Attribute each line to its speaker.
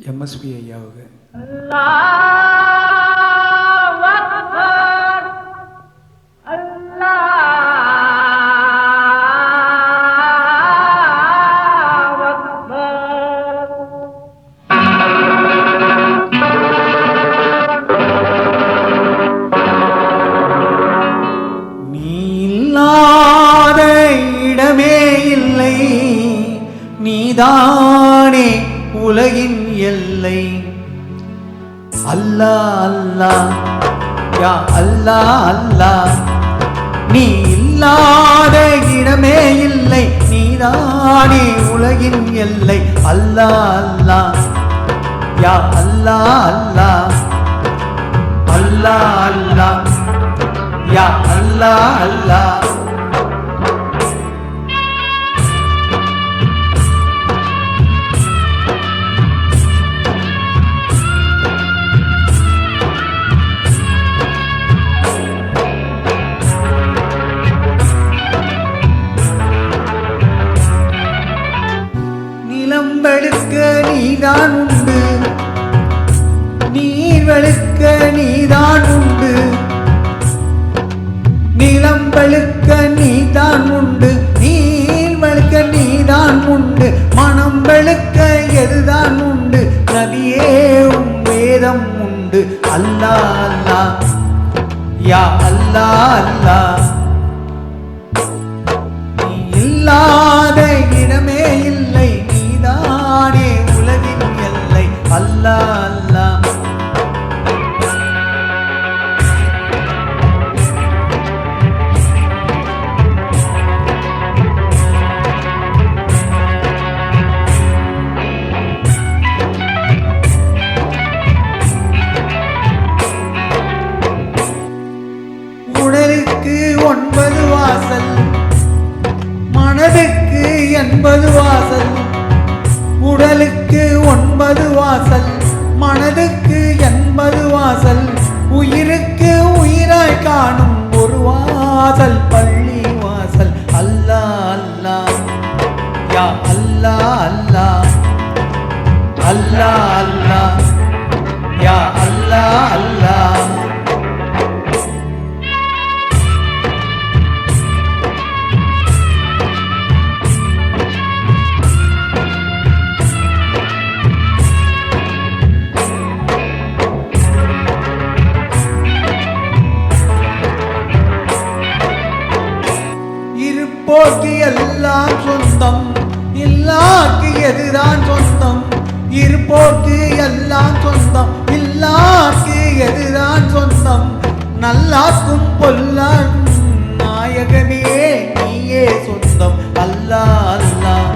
Speaker 1: MSP ஐயாவுக்கு. நீதானே உலகின் எல்லை. அல்லாஹ் அல்லாஹ் யா அல்லாஹ் அல்லாஹ், நீ இல்லாத இடமே இல்லை. நீதானே உலகின் எல்லை. அல்லாஹ் அல்லாஹ் யா அல்லாஹ் அல்லாஹ், அல்லாஹ் அல்லாஹ் யா அல்லாஹ் அல்லாஹ். நிலம்பெழுக்க நீதான் உண்டு, நீர் வெளுக்க நீதான் உண்டு. நிலம்பெழுக்க நீதான் உண்டு, நீர் வெளுக்க நீதான் உண்டு. மனம் வெளுக்க எதுதான் உண்டு, நதியே உன் வேதம் உண்டு. அல்லாஹ் அல்லாஹ் யா அல்லாஹ் அல்லாஹ், நீ இல்லாத இடமே இல்லை. நீதானே உலகின் எல்லை. அல்லாஹ் அல்லாஹ். உடலுக்கு 9 வாசல், மனதுக்கு 80 வாசல். உடலுக்கு 9 வாசல், மனதுக்கு 80 வாசல். உயிருக்கு உயிராய் காணும் ஒரு வாசல், பள்ளி வாசல். அல்லாஹ் அல்லாஹ் யா அல்லாஹ் அல்லாஹ், அல்லாஹ் அல்லாஹ் யா அல்லாஹ் அல்லாஹ். இருப்போர்க்கு எல்லாம் சொந்தம், இல்லாக்கு எதுதான் சொந்தம். இருப்போர்க்கு எல்லாம் சொந்தம், இல்லாக்கு எதுதான் சொந்தம். நல்லாக்கும் பொல்லாக்கும் நாயகனே நீயே சொந்தம். அல்லாஹ் அல்லாஹ்